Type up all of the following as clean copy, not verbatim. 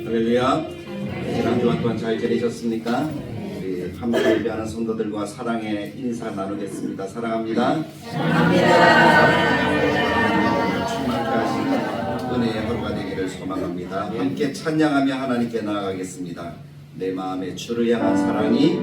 할렐루야. 지난 주간 동안 잘 지내셨습니까? 우리 함께 예배하는 성도들과 사랑의 인사 나누겠습니다. 사랑합니다. 충만케 하시는 은혜의 하루가 되기를 소망합니다. 함께 찬양하며 하나님께 나아가겠습니다. 내 마음에 주를 향한 사랑이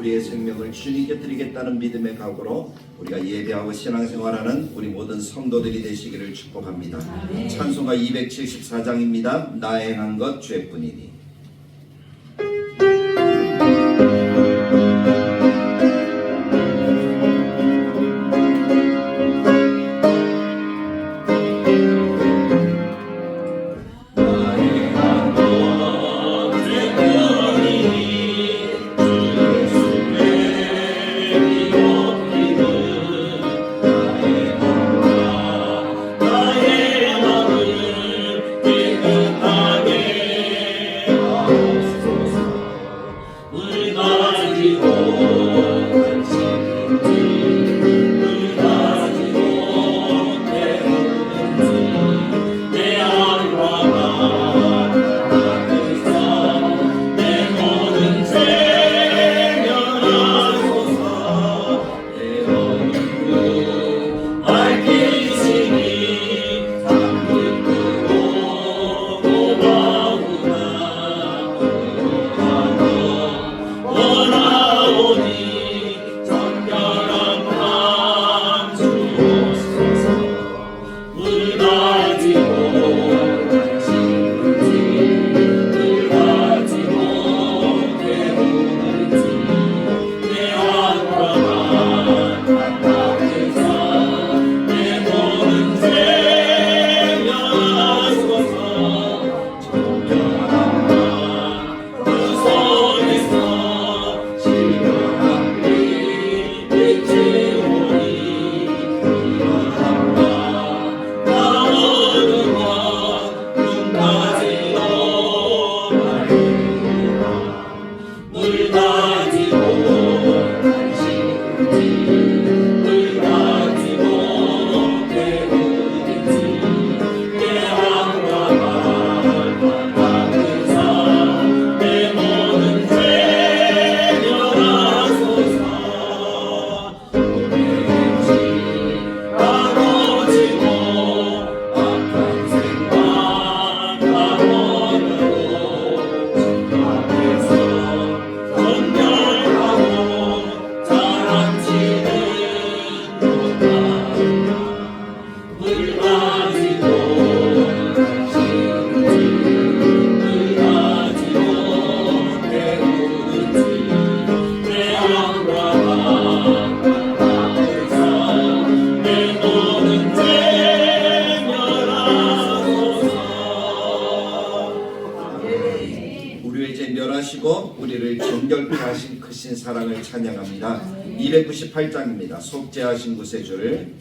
우리의 생명을 주님께 드리겠다는 믿음의 각오로 우리가 예배하고 신앙생활하는 우리 모든 성도들이 되시기를 축복합니다. 찬송가 274장입니다. 나 행한 것 죄뿐이니. 구별하시고 우리를 정결케 하신 크신 사랑을 찬양합니다. 298장입니다. 속죄하신 구세주를.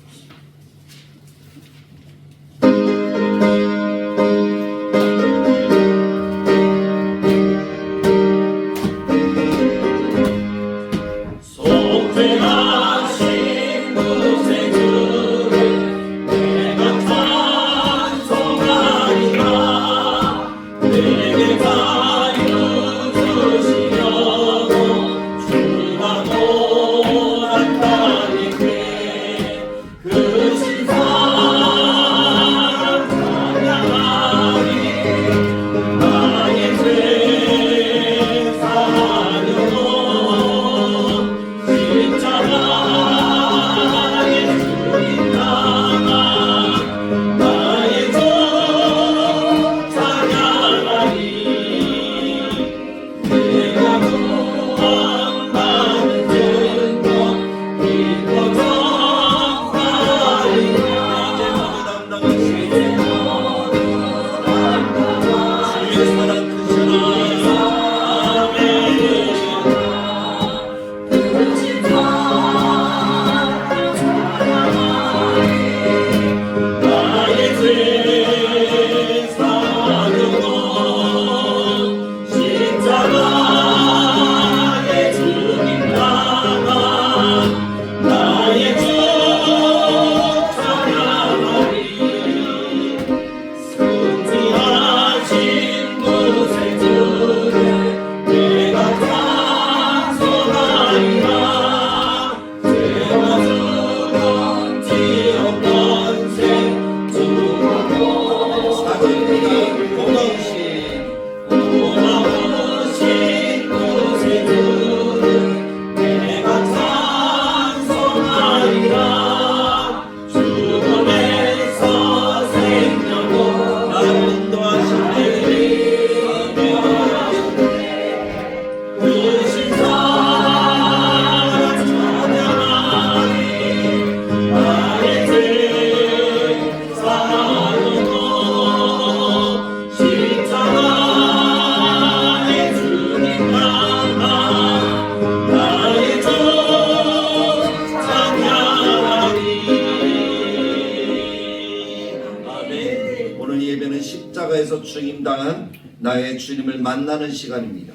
십자가에서 죽임당한 나의 주님을 만나는 시간입니다.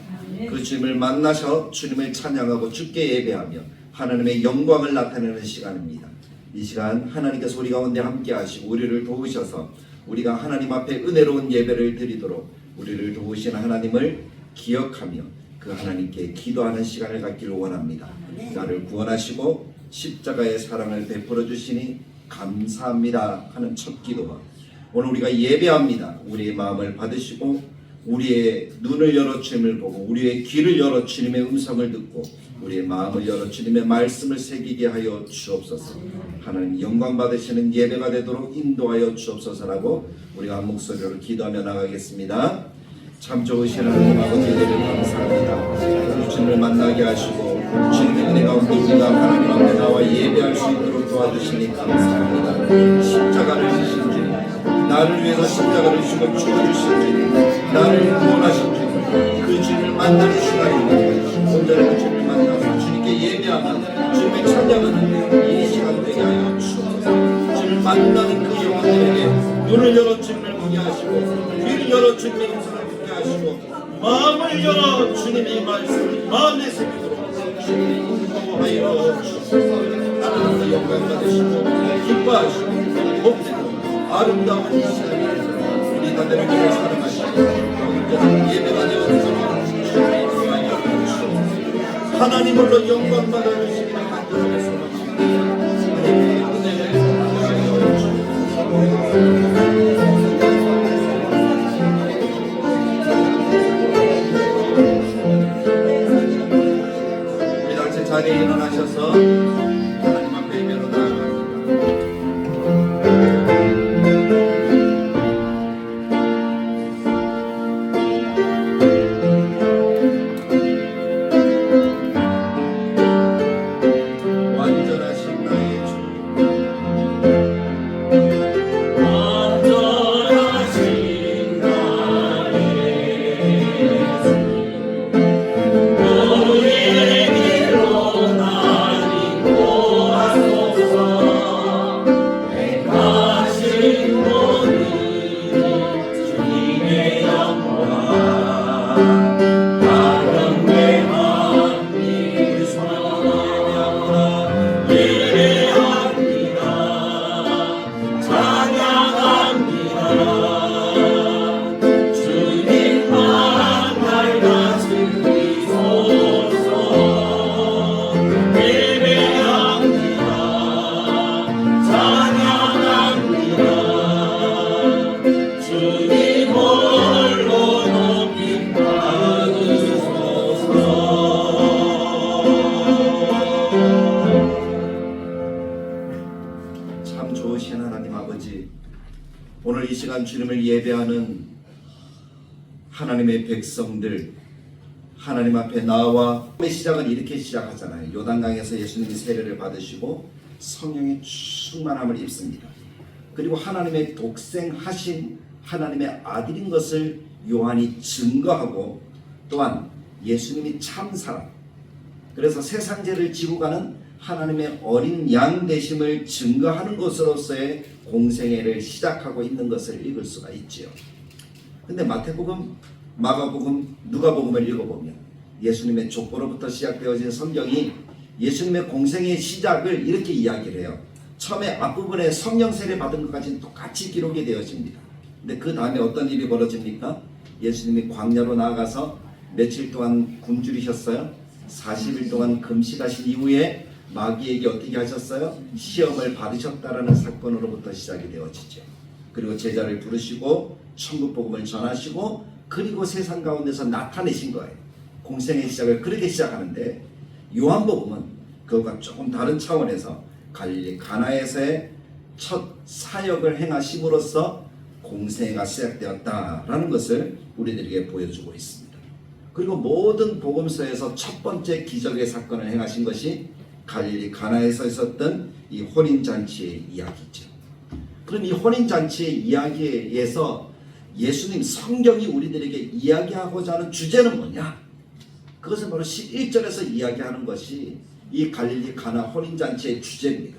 그 주님을 만나서 주님을 찬양하고 주께 예배하며 하나님의 영광을 나타내는 시간입니다. 이 시간 하나님께서 우리 가운데 함께 하시고 우리를 도우셔서 우리가 하나님 앞에 은혜로운 예배를 드리도록 우리를 도우신 하나님을 기억하며 그 하나님께 기도하는 시간을 갖기를 원합니다. 나를 구원하시고 십자가의 사랑을 베풀어 주시니 감사합니다 하는 첫 기도와 오늘 우리가 예배합니다. 우리의 마음을 받으시고 우리의 눈을 열어 주님을 보고 우리의 귀를 열어 주님의 음성을 듣고 우리의 마음을 열어 주님의 말씀을 새기게 하여 주옵소서. 하나님 영광 받으시는 예배가 되도록 인도하여 주옵소서라고 우리가 한 목소리로 기도하며 나가겠습니다. 참 좋으신 하나님 아버지를 감사합니다. 주님을 만나게 하시고 주님의 은혜 가운데 우리가 하나님 앞에 나와 예배할 수 있도록 도와주시니 감사합니다. 십자가를 지신 주님, 나를 위해서 십자가를 지고 죽어주신 주님, 나를 구원하신 주님, 그 주님을 만나는 시간입니다. 오늘은 그 주님을 만나서 주님께 예배하며 주님의 찬양하는 이 시간 되게 하여 주옵소서. 주님을 만나는 그 영혼들에게 눈을 열어 주님을 보게 하시고 귀를 열어 주님의 음성을 듣게 하시고 마음을 열어 주님의 말씀을 마음에 새기도록 주님의 인도하여 주옵소서. 하나님의 영광 받으시고 기뻐하시고 복되고 아름다운 이 시간에 우리 다들 교회 사랑하시고 예배가 되어주도록 주님의 인도하여 주옵소서. 하나님으로 영광 받아주시기를 간절하게 소망합니다. 하나님의 은혜를 더하여 주옵소서. 자리에 일어나셔서 하나님 앞에 예배로 나아갑니다. 주님을 예배하는 하나님의 백성들, 하나님 앞에 나와 시작은 이렇게 시작하잖아요. 요단강에서 예수님이 세례를 받으시고 성령의 충만함을 입습니다. 그리고 하나님의 독생하신 하나님의 아들인 것을 요한이 증거하고, 또한 예수님이 참 사람, 그래서 세상 죄를 지고 가는 하나님의 어린 양 되심을 증거하는 것으로서의 공생애를 시작하고 있는 것을 읽을 수가 있지요. 근데 마태복음, 마가복음, 누가복음을 읽어보면 예수님의 족보로부터 시작되어진 성경이 예수님의 공생의 시작을 이렇게 이야기를 해요. 처음에 앞부분에 성령 세례 받은 것까지는 똑같이 기록이 되어집니다. 근데 그 다음에 어떤 일이 벌어집니까? 예수님이 광야로 나아가서 며칠 동안 굶주리셨어요. 40일 동안 금식하신 이후에 마귀에게 어떻게 하셨어요? 시험을 받으셨다라는 사건으로부터 시작이 되어지죠. 그리고 제자를 부르시고 천국 복음을 전하시고, 그리고 세상 가운데서 나타내신 거예요. 공생의 시작을 그렇게 시작하는데, 요한복음은 그것과 조금 다른 차원에서 갈릴리 가나에서의 첫 사역을 행하심으로써 공생애가 시작되었다라는 것을 우리들에게 보여주고 있습니다. 그리고 모든 복음서에서 첫 번째 기적의 사건을 행하신 것이 갈릴리 가나에서 있었던 이 혼인잔치의 이야기죠. 그럼 이 혼인잔치의 이야기에서 예수님, 성경이 우리들에게 이야기하고자 하는 주제는 뭐냐? 그것은 바로 11절에서 이야기하는 것이 이 갈릴리 가나 혼인잔치의 주제입니다.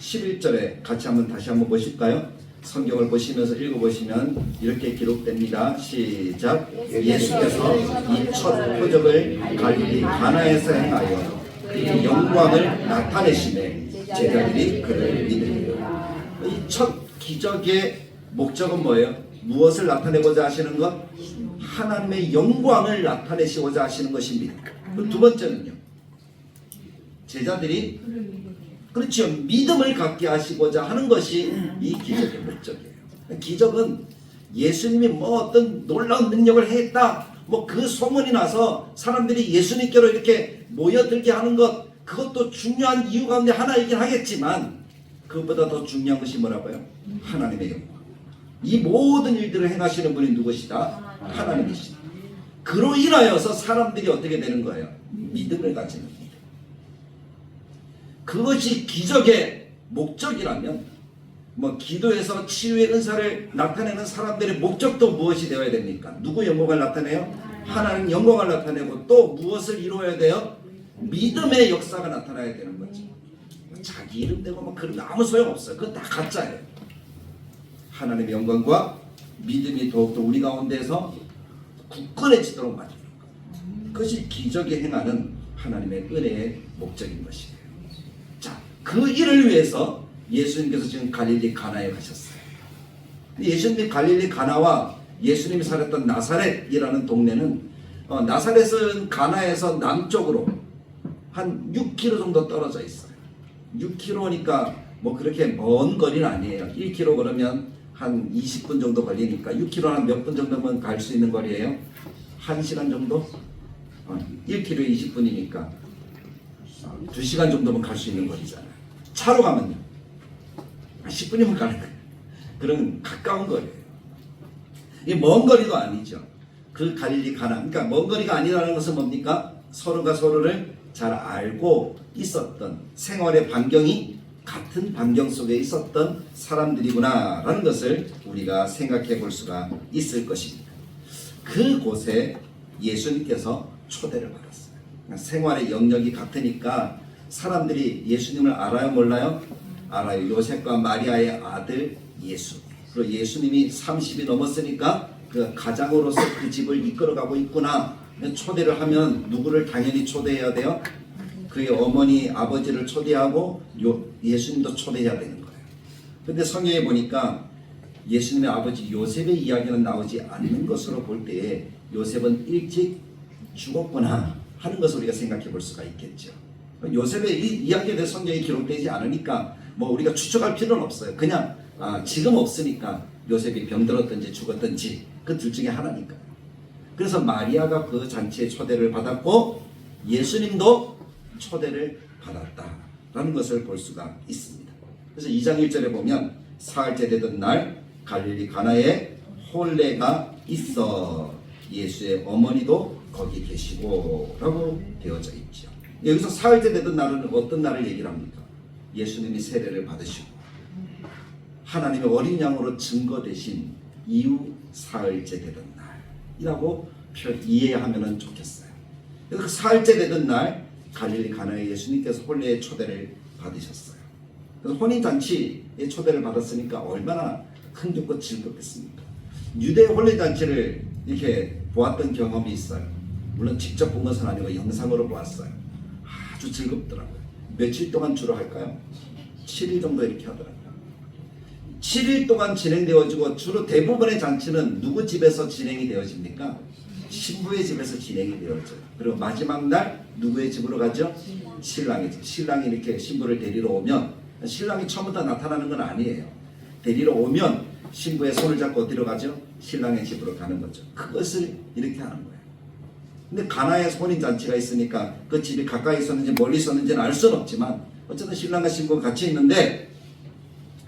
11절에 같이 다시 한번 보실까요? 성경을 보시면서 읽어보시면 이렇게 기록됩니다. 시작. 예수께서 이 첫 표적을 갈릴리 가나에서 행하여 그의 영광을 나타내시매 제자들이 그를 믿으리라. 이 첫 기적의 목적은 뭐예요? 무엇을 나타내고자 하시는 것? 하나님의 영광을 나타내시고자 하시는 것입니다. 그리고 두 번째는요, 제자들이 그렇죠, 믿음을 갖게 하시고자 하는 것이 이 기적의 목적이에요. 기적은 예수님이 어떤 놀라운 능력을 했다, 그 소문이 나서 사람들이 예수님께로 이렇게 모여들게 하는 것, 그것도 중요한 이유 가운데 하나이긴 하겠지만, 그것보다 더 중요한 것이 뭐라고요? 하나님의 영광. 이 모든 일들을 행하시는 분이 누구시다? 하나님이시다. 그로 인하여서 사람들이 어떻게 되는 거예요? 믿음을 가지는 거예요. 그것이 기적의 목적이라면, 기도에서 치유의 은사를 나타내는 사람들의 목적도 무엇이 되어야 됩니까? 누구 영광을 나타내요? 하나님 영광을 나타내고, 또 무엇을 이루어야 돼요? 믿음의 역사가 나타나야 되는 거죠. 자기 이름 대고 그런 아무 소용없어요. 그건 다 가짜예요. 하나님의 영광과 믿음이 더욱더 우리 가운데서 굳건해지도록 만드는 것. 그것이 기적에 행하는 하나님의 은혜의 목적인 것이에요. 자, 그 일을 위해서 예수님께서 지금 갈릴리 가나에 가셨어요. 예수님이 갈릴리 가나와 예수님이 살았던 나사렛이라는 동네는, 나사렛은 가나에서 남쪽으로 한 6km 정도 떨어져 있어요. 6km니까 그렇게 먼 거리는 아니에요. 1km 그러면 한 20분 정도 걸리니까 6km 한 몇 분 정도면 갈 수 있는 거리예요. 1시간 정도? 1km에 20분이니까 2시간 정도면 갈 수 있는 거리잖아요. 차로 가면요 10분이면 가는 거예요. 그런 가까운 거리예요. 이게 먼 거리도 아니죠. 그 갈릴리 가나, 그러니까 먼 거리가 아니라는 것은 뭡니까? 서로가 서로를 잘 알고 있었던, 생활의 반경이 같은 반경 속에 있었던 사람들이구나 라는 것을 우리가 생각해 볼 수가 있을 것입니다. 그곳에 예수님께서 초대를 받았어요. 생활의 영역이 같으니까 사람들이 예수님을 알아요, 몰라요? 알아요. 요셉과 마리아의 아들 예수. 그리고 예수님이 30이 넘었으니까 그 가장으로서 그 집을 이끌어가고 있구나. 초대를 하면 누구를 당연히 초대해야 돼요? 그의 어머니, 아버지를 초대하고 예수님도 초대해야 되는 거예요. 근데 성경에 보니까 예수님의 아버지 요셉의 이야기는 나오지 않는 것으로 볼 때에 요셉은 일찍 죽었구나 하는 것을 우리가 생각해 볼 수가 있겠죠. 요셉의 이 이야기에 대해 성경이 기록되지 않으니까 우리가 추측할 필요는 없어요. 그냥 지금 없으니까 요셉이 병들었든지 죽었든지 그 둘 중에 하나니까. 그래서 마리아가 그 잔치에 초대를 받았고 예수님도 초대를 받았다라는 것을 볼 수가 있습니다. 그래서 2장 1절에 보면 사흘째 되던 날 갈릴리 가나에 혼례가 있어 예수의 어머니도 거기 계시고 라고 되어져 있죠. 여기서 사흘째 되던 날은 어떤 날을 얘기를 합니까? 예수님이 세례를 받으시고 하나님의 어린 양으로 증거되신 이후 사흘째 되던 날이라고 이해하면 좋겠어요. 그래서 그 사흘째 되던 날 갈릴리 가나에 예수님께서 혼례의 초대를 받으셨어요. 그래서 혼인잔치의 초대를 받았으니까 얼마나 흥겹고 즐겁겠습니까? 유대 혼례잔치를 이렇게 보았던 경험이 있어요. 물론 직접 본 것은 아니고 영상으로 보았어요. 아주 즐겁더라고요. 며칠 동안 주로 할까요? 7일 정도 이렇게 하더라고요. 7일 동안 진행되어지고 주로 대부분의 잔치는 누구 집에서 진행이 되어집니까? 신부의 집에서 진행이 되어져요. 그리고 마지막 날 누구의 집으로 가죠? 신랑의 집. 신랑이 이렇게 신부를 데리러 오면 신랑이 처음부터 나타나는 건 아니에요. 데리러 오면 신부의 손을 잡고 어디로 가죠? 신랑의 집으로 가는 거죠. 그것을 이렇게 하는 거예요. 근데 가나에 혼인잔치가 있으니까 그 집이 가까이 있었는지 멀리 있었는지는 알 수는 없지만 어쨌든 신랑과 신부가 같이 있는데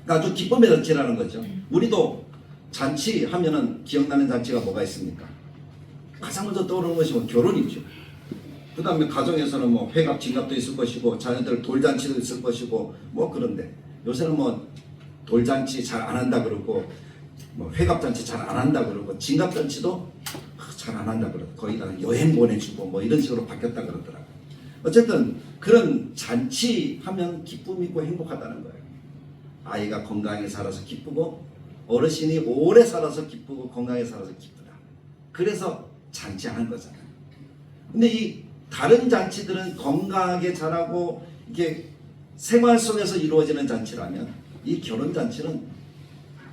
아주 기쁨의 잔치라는 거죠. 우리도 잔치 하면은 기억나는 잔치가 뭐가 있습니까? 가장 먼저 떠오르는 것이 뭐 결혼이죠. 그 다음에 가정에서는 뭐 회갑, 진갑도 있을 것이고 자녀들 돌잔치도 있을 것이고 뭐 그런데 요새는 뭐 돌잔치 잘 안 한다 그러고 뭐 회갑잔치 잘 안 한다 그러고 진갑잔치도 잘 안 한다 그러고 거의 다 여행 보내주고 뭐 이런 식으로 바뀌었다 그러더라고요. 어쨌든 그런 잔치 하면 기쁨 있고 행복하다는 거예요. 아이가 건강하게 살아서 기쁘고 어르신이 오래 살아서 기쁘고 건강하게 살아서 기쁘다. 그래서 잔치하는 거잖아요. 근데 이 다른 잔치들은 건강하게 자라고 이게 생활 속에서 이루어지는 잔치라면 이 결혼 잔치는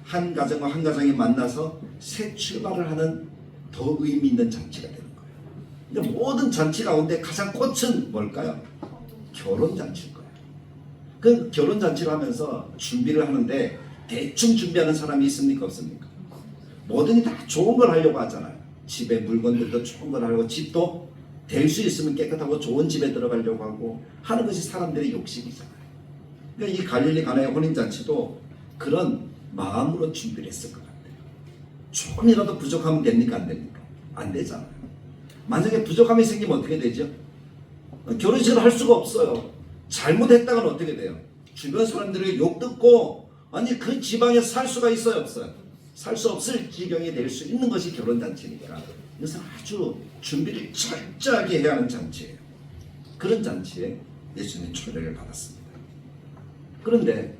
한 가정과 한 가정이 만나서 새 출발을 하는 더 의미 있는 잔치가 되는 거예요. 근데 모든 잔치 가운데 가장 꽃은 뭘까요? 결혼 잔치일 거예요. 그 결혼 잔치를 하면서 준비를 하는데 대충 준비하는 사람이 있습니까? 없습니까? 뭐든지 다 좋은 걸 하려고 하잖아요. 집에 물건들도 좋은 걸 하려고 집도 될 수 있으면 깨끗하고 좋은 집에 들어가려고 하고 하는 것이 사람들의 욕심이잖아요. 그러니까 이 갈릴리 가나의 혼인잔치도 그런 마음으로 준비를 했을 것 같아요. 조금이라도 부족하면 됩니까? 안 됩니까? 안 되잖아요. 만약에 부족함이 생기면 어떻게 되죠? 결혼식을 할 수가 없어요. 잘못했다가는 어떻게 돼요? 주변 사람들의 욕 듣고 아니 그 지방에 살 수가 있어요? 없어요? 살 수 없을 지경이 될 수 있는 것이 결혼잔치니까 그래서 아주 준비를 철저하게 해야 하는 잔치예요. 그런 잔치에 예수님이 초대를 받았습니다. 그런데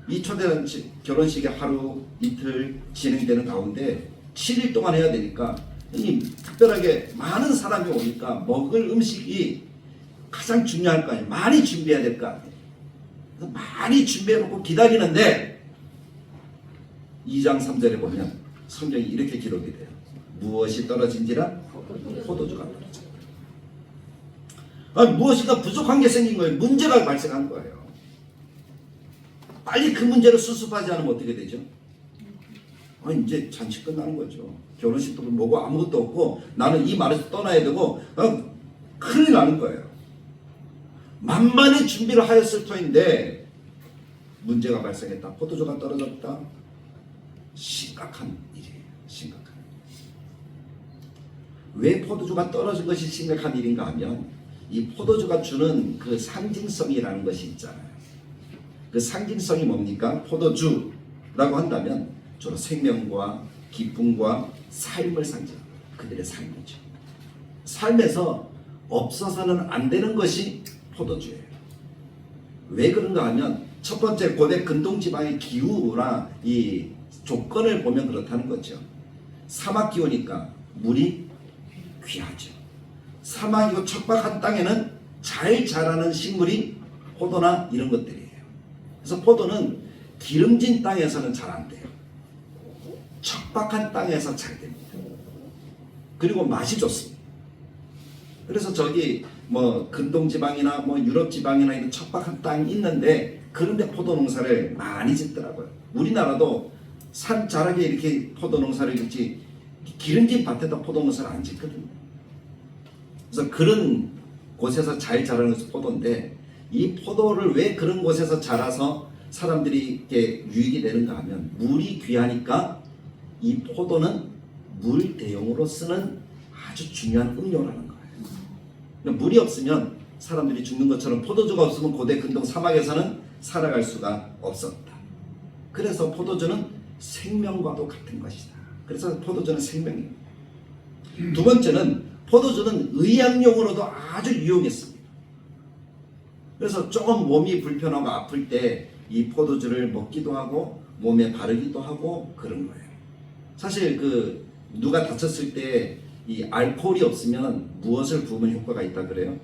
이 초대잔치 결혼식이 하루 이틀 진행되는 가운데 7일 동안 해야 되니까 이 특별하게 많은 사람이 오니까 먹을 음식이 가장 중요할 거 아니에요. 많이 준비해야 될 거 아니에요. 많이 준비해놓고 기다리는데 2장 3절에 보면 성경이 이렇게 기록이 돼요. 무엇이 떨어진지라 포도주가 떨어졌다. 아니, 무엇인가 부족한 게 생긴 거예요. 문제가 발생한 거예요. 빨리 그 문제를 수습하지 않으면 어떻게 되죠? 아니, 이제 잔치 끝나는 거죠. 결혼식도 뭐고 아무것도 없고 나는 이 말에서 떠나야 되고 큰일 나는 거예요. 만만히 준비를 하였을 터인데 문제가 발생했다. 포도주가 떨어졌다. 심각한 일이에요. 심각한 일. 왜 포도주가 떨어진 것이 심각한 일인가 하면 이 포도주가 주는 그 상징성이라는 것이 있잖아요. 그 상징성이 뭡니까? 포도주라고 한다면 주로 생명과 기쁨과 삶을 상징합니다. 그들의 삶이죠. 삶에서 없어서는 안 되는 것이 포도주예요. 왜 그런가 하면 첫 번째 고대 근동지방의 기후나 이 조건을 보면 그렇다는 거죠. 사막 기후니까 물이 귀하죠. 사막이고 척박한 땅에는 잘 자라는 식물이 포도나 이런 것들이에요. 그래서 포도는 기름진 땅에서는 잘 안 돼요. 척박한 땅에서 잘 됩니다. 그리고 맛이 좋습니다. 그래서 저기 뭐 근동지방이나 뭐 유럽지방이나 이런 척박한 땅이 있는데 그런데 포도 농사를 많이 짓더라고요. 우리나라도 산 자락에 이렇게 포도 농사를 짓지 기름진 밭에다 포도 농사를 안 짓거든요. 그래서 그런 곳에서 잘 자라는 것이 포도인데 이 포도를 왜 그런 곳에서 자라서 사람들에게 유익이 되는가 하면 물이 귀하니까 이 포도는 물 대용으로 쓰는 아주 중요한 음료라는 거예요. 그러니까 물이 없으면 사람들이 죽는 것처럼 포도주가 없으면 고대 근동 사막에서는 살아갈 수가 없었다. 그래서 포도주는 생명과도 같은 것이다. 그래서 포도주는 생명입니다. 두 번째는 포도주는 의약용으로도 아주 유용했습니다. 그래서 조금 몸이 불편하고 아플 때 이 포도주를 먹기도 하고 몸에 바르기도 하고 그런 거예요. 사실 누가 다쳤을 때 이 알코올이 없으면 무엇을 부으면 효과가 있다 그래요?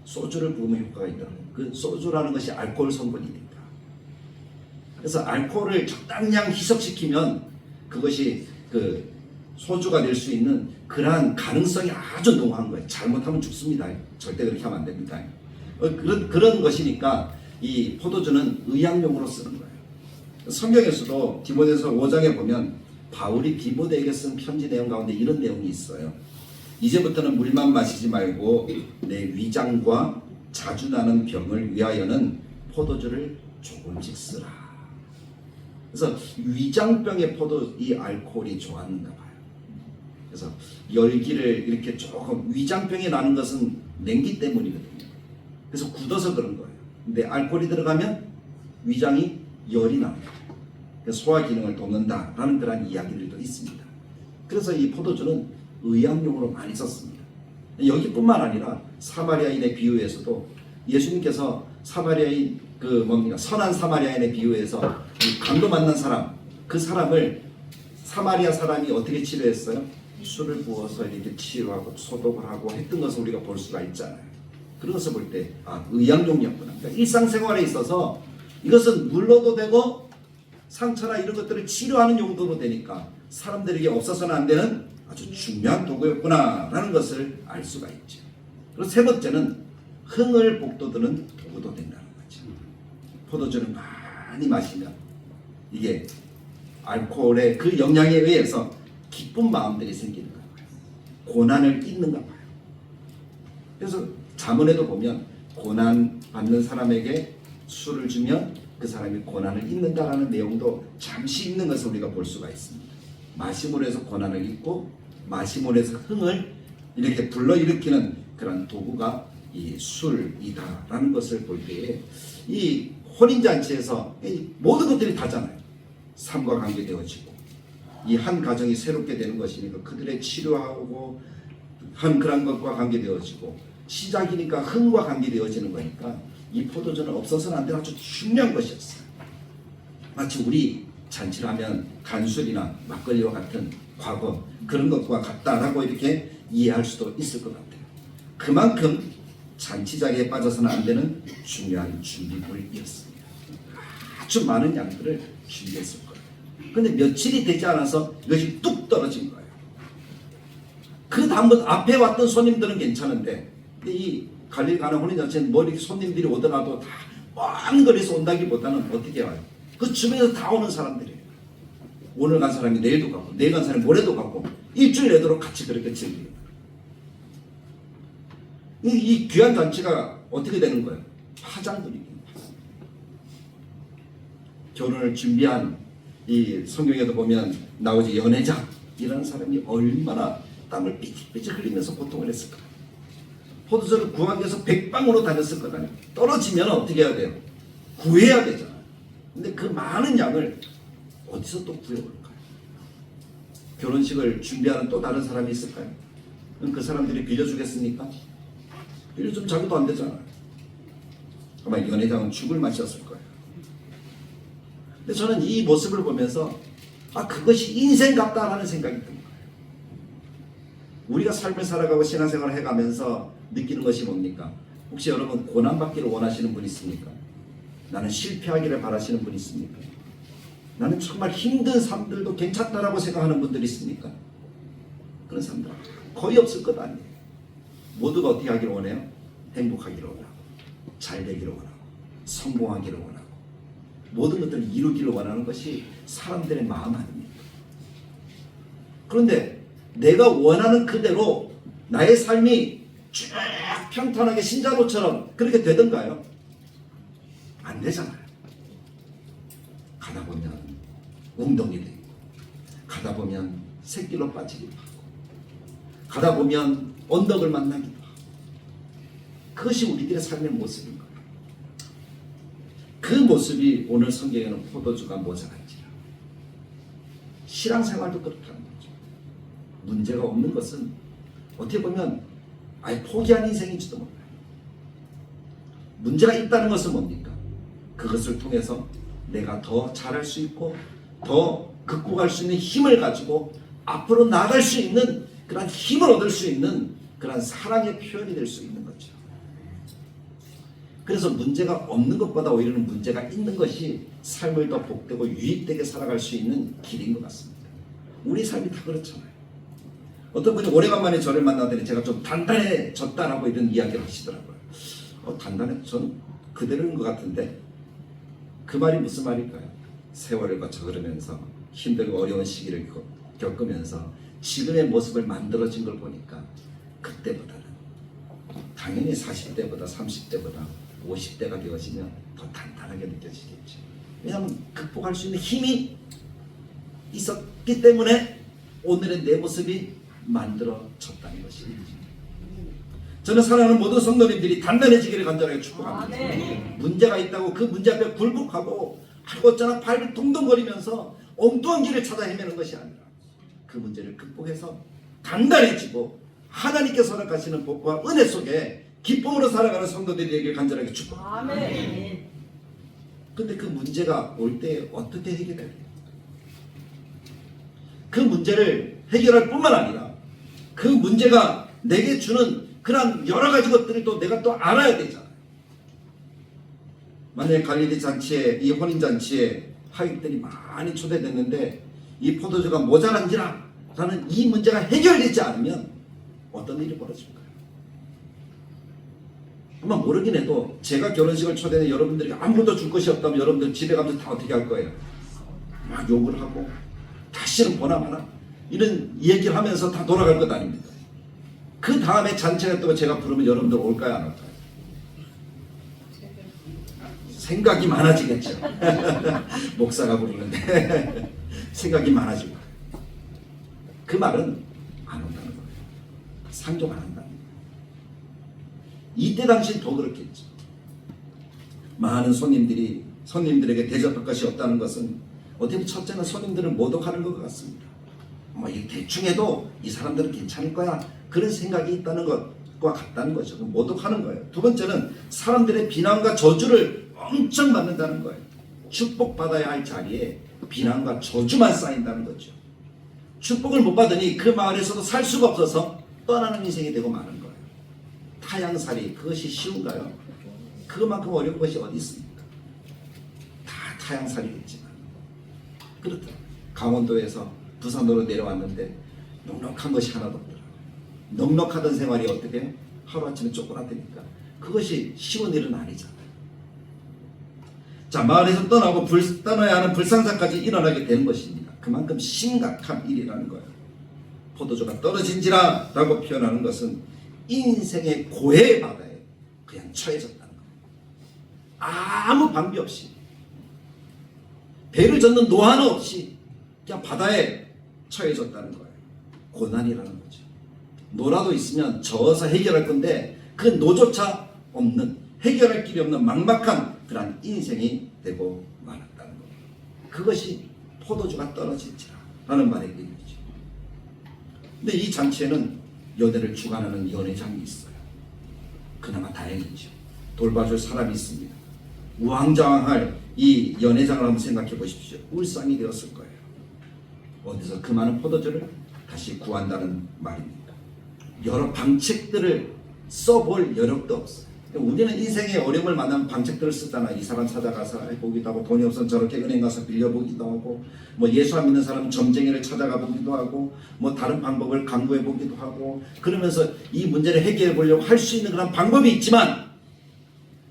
소주를 부으면 효과가 있다. 그 소주라는 것이 알코올 성분이니까. 그래서 알코올을 적당량 희석시키면 그것이 소주가 될 수 있는 그러한 가능성이 아주 농후한 거예요. 잘못하면 죽습니다. 절대 그렇게 하면 안 됩니다. 그런 것이니까 이 포도주는 의약용으로 쓰는 거예요. 성경에서도 디모데서 5장에 보면 바울이 디모데에게 쓴 편지 내용 가운데 이런 내용이 있어요. 이제부터는 물만 마시지 말고 내 위장과 자주 나는 병을 위하여는 포도주를 조금씩 쓰라. 그래서 위장병의 이 알코올이 좋았는가 봐요. 그래서 열기를 이렇게 조금 위장병이 나는 것은 냉기 때문이거든요. 그래서 굳어서 그런 거예요. 근데 알코올이 들어가면 위장이 열이 납니다. 소화 기능을 돕는다라는 그런 이야기들도 있습니다. 그래서 이 포도주는 의약용으로 많이 썼습니다. 여기뿐만 아니라 사마리아인의 비유에서도 예수님께서 사마리아인 선한 사마리아인의 비유에서 강도 만난 사람, 그 사람을 사마리아 사람이 어떻게 치료했어요? 술을 부어서 이렇게 치료하고 소독을 하고 했던 것을 우리가 볼 수가 있잖아요. 그런 것을 볼 때 의약용이었구나. 그러니까 일상생활에 있어서 이것은 물로도 되고 상처나 이런 것들을 치료하는 용도로 되니까 사람들에게 없어서는 안 되는 아주 중요한 도구였구나 라는 것을 알 수가 있죠. 그리고 세 번째는 흥을 북돋우는 도구도 된다는 거죠. 포도주를 많이 마시면 이게 알코올의 그 영향에 의해서 기쁜 마음들이 생기는가 봐요. 고난을 잊는가 봐요. 그래서 잠언에도 보면 고난 받는 사람에게 술을 주면 그 사람이 고난을 잊는다라는 내용도 잠시 있는 것을 우리가 볼 수가 있습니다. 마심으로 해서 고난을 잊고 마심으로 해서 흥을 이렇게 불러일으키는 그런 도구가 이 술이다라는 것을 볼 때에 이 혼인잔치에서 모든 것들이 다잖아요. 삶과 관계되어지고 이 한 가정이 새롭게 되는 것이니까 그들의 치료하고 한 그런 것과 관계되어지고 시작이니까 흥과 관계되어지는 거니까 이 포도주는 없어서는 안 되는 아주 중요한 것이었어요. 마치 우리 잔치를 하면 간술이나 막걸리와 같은 과거 그런 것과 같다라고 이렇게 이해할 수도 있을 것 같아요. 그만큼 잔치 자리에 빠져서는 안 되는 중요한 준비물이었습니다. 아주 많은 양들을 준비했을 거예요. 그런데 며칠이 되지 않아서 이것이 뚝 떨어진 거예요. 그 다음부터 앞에 왔던 손님들은 괜찮은데 이 갈릴 가는 혼인잔치는 뭐 이렇게 손님들이 오더라도 다 먼 거리에서 온다기보다는 어떻게 와요? 그 주변에서 다 오는 사람들이에요. 오늘 간 사람이 내일도 가고 내일 간 사람이 모레도 가고 일주일 내도록 같이 그렇게 즐깁니다. 이 귀한 잔치가 어떻게 되는 거예요? 파장들입니다. 결혼을 준비한 이 성경에도 보면 나오지 연회장이라는 사람이 얼마나 땀을 삐질삐질 흘리면서 고통을 했을까. 포도주를 구하기 위해서 백방으로 다녔을 거잖아요. 떨어지면 어떻게 해야 돼요? 구해야 되잖아요. 근데 그 많은 양을 어디서 또 구해올까요? 결혼식을 준비하는 또 다른 사람이 있을까요? 그럼 그 사람들이 빌려주겠습니까? 빌려주면 자기도 안 되잖아요. 아마 연회장은 죽을 맛이었을 거예요. 근데 저는 이 모습을 보면서 그것이 인생 같다라는 생각이 든 거예요. 우리가 삶을 살아가고 신앙생활을 해가면서 느끼는 것이 뭡니까? 혹시 여러분 고난받기를 원하시는 분 있습니까? 나는 실패하기를 바라시는 분 있습니까? 나는 정말 힘든 삶들도 괜찮다라고 생각하는 분들 있습니까? 그런 사람들 거의 없을 것 아니에요. 모두가 어떻게 하기를 원해요? 행복하기를 원하고 잘 되기를 원하고 성공하기를 원하고 모든 것들을 이루기를 원하는 것이 사람들의 마음 아닙니까? 그런데 내가 원하는 그대로 나의 삶이 쭉 평탄하게 신자로처럼 그렇게 되던가요? 안 되잖아요. 가다 보면 웅덩이 되고, 가다 보면 새길로 빠지기도 하고, 가다 보면 언덕을 만나기도 하고, 그것이 우리들의 삶의 모습인 거예요. 그 모습이 오늘 성경에는 포도주가 모자란지라. 신앙생활도 그렇게 하는 거죠. 문제가 없는 것은 어떻게 보면 아예 포기한 인생인지도 몰라요. 문제가 있다는 것은 뭡니까? 그것을 통해서 내가 더 잘할 수 있고 더 극복할 수 있는 힘을 가지고 앞으로 나아갈 수 있는 그런 힘을 얻을 수 있는 그런 사랑의 표현이 될 수 있는 거죠. 그래서 문제가 없는 것보다 오히려 문제가 있는 것이 삶을 더 복되고 유익되게 살아갈 수 있는 길인 것 같습니다. 우리 삶이 다 그렇잖아요. 어떤 분이 오래간만에 저를 만나더니 제가 좀 단단해졌다라고 이런 이야기를 하시더라고요. 단단해? 전 그대로인 것 같은데 그 말이 무슨 말일까요? 세월을 거쳐 그러면서 힘들고 어려운 시기를 겪으면서 지금의 모습을 만들어진 걸 보니까 그때보다는 당연히 40대보다 30대보다 50대가 되어지면 더 단단하게 느껴지겠죠. 왜냐하면 극복할 수 있는 힘이 있었기 때문에 오늘의 내 모습이 만들어졌다는 것이겠죠. 저는 사랑하는 모든 성도님들이 단단해지기를 간절하게 축복합니다. 문제가 있다고 그 문제 앞에 굴복하고 어쩌나 발을 동동거리면서 엉뚱한 길을 찾아 헤매는 것이 아니라 그 문제를 극복해서 단단해지고 하나님께서 허락하시는 복과 은혜 속에 기쁨으로 살아가는 성도들이 되길 간절하게 축복합니다. 근데 그 문제가 올 때 어떻게 해결해야 돼요? 그 문제를 해결할 뿐만 아니라 그 문제가 내게 주는 그런 여러 가지 것들을 또 내가 또 알아야 되잖아요. 만약에 갈릴리 잔치에, 이 혼인잔치에 하객들이 많이 초대됐는데 이 포도주가 모자란지라 라는 이 문제가 해결되지 않으면 어떤 일이 벌어질까요? 아마 모르긴 해도 제가 결혼식을 초대해 여러분들이 아무것도 줄 것이 없다면 여러분들 집에 가면서 다 어떻게 할 거예요? 막 욕을 하고 다시는 보나 마나 이런 얘기를 하면서 다 돌아갈 것 아닙니까? 그 다음에 잔치가 또 제가 부르면 여러분들 올까요 안 올까요? 생각이 많아지겠죠. 목사가 부르는데 생각이 많아지고 그 말은 안 온다는 거예요. 상종 안 한다는 거예요. 이때 당시 더 그렇겠죠. 많은 손님들에게 대접할 것이 없다는 것은 어떻게 보면 첫째는 손님들을 모독하는 것 같습니다. 이 대충 해도 이 사람들은 괜찮을 거야 그런 생각이 있다는 것과 같다는 거죠. 모독하는 거예요. 두 번째는 사람들의 비난과 저주를 엄청 받는다는 거예요. 축복받아야 할 자리에 비난과 저주만 쌓인다는 거죠. 축복을 못 받으니 그 마을에서도 살 수가 없어서 떠나는 인생이 되고 마는 거예요. 타향살이 그것이 쉬운가요? 그만큼 어려운 것이 어디 있습니까? 다 타향살이겠지만 그렇다. 강원도에서 부산으로 내려왔는데 넉넉한 것이 하나도 없더라고요. 넉넉하던 생활이 어떻게 해요? 하루아침에 쪼그라드니까 그것이 쉬운 일은 아니잖아요. 자, 마을에서 떠나야 하는 불상사까지 일어나게 되는 것입니다. 그만큼 심각한 일이라는 거예요. 포도주가 떨어진지라 라고 표현하는 것은 인생의 고해의 바다에 그냥 처해졌다는 거예요. 아무 방비 없이 배를 젓는 노하는 없이 그냥 바다에 처해졌다는 거예요. 고난이라는 거죠. 노라도 있으면 저어서 해결할 건데 그 노조차 없는 해결할 길이 없는 막막한 그런 인생이 되고 말았다는 거예요. 그것이 포도주가 떨어진지라 라는 말의 의미죠. 근데 이 잔치에는 연애를 주관하는 연회장이 있어요. 그나마 다행이죠. 돌봐줄 사람이 있습니다. 우왕좌왕할 이 연회장을 한번 생각해 보십시오. 울상이 되었을 거예요. 어디서 그 많은 포도주를 다시 구한다는 말입니다. 여러 방책들을 써볼 여력도 없어요. 우리는 인생의 어려움을 만나면 방책들을 쓰잖아. 이 사람 찾아가서 해보기도 하고, 돈이 없으면 저렇게 은행 가서 빌려보기도 하고, 예수 안 믿는 사람은 점쟁이를 찾아가 보기도 하고, 다른 방법을 강구해 보기도 하고, 그러면서 이 문제를 해결해 보려고 할 수 있는 그런 방법이 있지만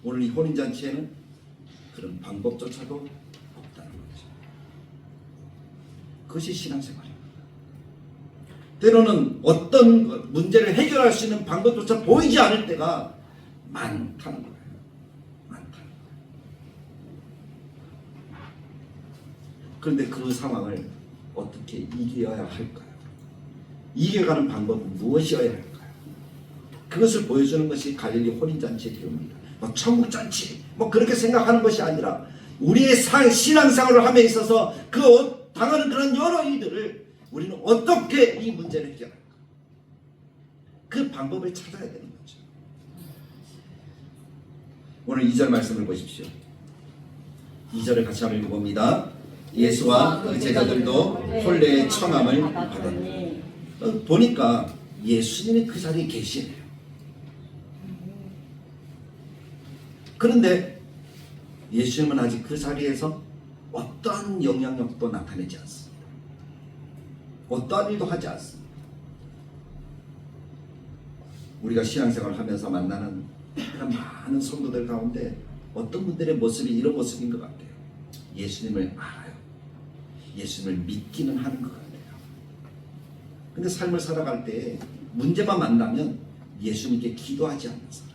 오늘 이 혼인잔치에는 그런 방법조차도 없다는 거죠. 그것이 신앙생활입니다. 때로는 어떤 문제를 해결할 수 있는 방법조차 보이지 않을 때가 많다는 거예요. 많다는 거예요. 그런데 그 상황을 어떻게 이겨야 할까요? 이겨가는 방법은 무엇이어야 할까요? 그것을 보여주는 것이 갈릴리 혼인잔치의 기록입니다. 천국잔치 그렇게 생각하는 것이 아니라 우리의 신앙생활을 함에 있어서 당하는 그런 여러 일들을 우리는 어떻게 이 문제를 해결할까? 그 방법을 찾아야 되는 거죠. 오늘 2절 말씀을 보십시오. 2절을 같이 한번 읽어봅니다. 예수와 그 제자들도 혼례의 청함을 받았니. 보니까 예수님이 그 자리에 계시네요. 그런데 예수님은 아직 그 자리에서 어떠한 영향력도 나타내지 않습니다. 어떠한 일도 하지 않습니다. 우리가 신앙생활을 하면서 만나는 그런 많은 성도들 가운데 어떤 분들의 모습이 이런 모습인 것 같아요. 예수님을 알아요. 예수님을 믿기는 하는 것 같아요. 근데 삶을 살아갈 때 문제만 만나면 예수님께 기도하지 않는 사람,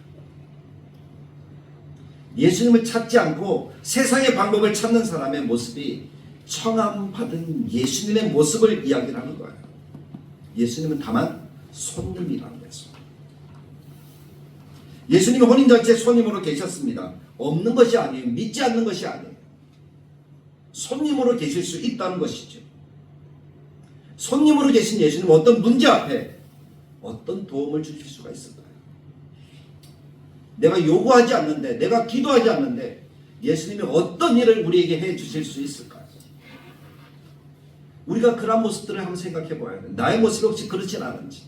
예수님을 찾지 않고 세상의 방법을 찾는 사람의 모습이 청함받은 예수님의 모습을 이야기를 하는 거예요. 예수님은 다만 손님이라는 거예요. 예수님이 혼인잔치에 손님으로 계셨습니다. 없는 것이 아니에요. 믿지 않는 것이 아니에요. 손님으로 계실 수 있다는 것이죠. 손님으로 계신 예수님은 어떤 문제 앞에 어떤 도움을 주실 수가 있을까요? 내가 요구하지 않는데, 내가 기도하지 않는데 예수님이 어떤 일을 우리에게 해 주실 수 있을까요? 우리가 그런 모습들을 한번 생각해 봐야 돼요. 나의 모습이 혹시 그렇진 않은지.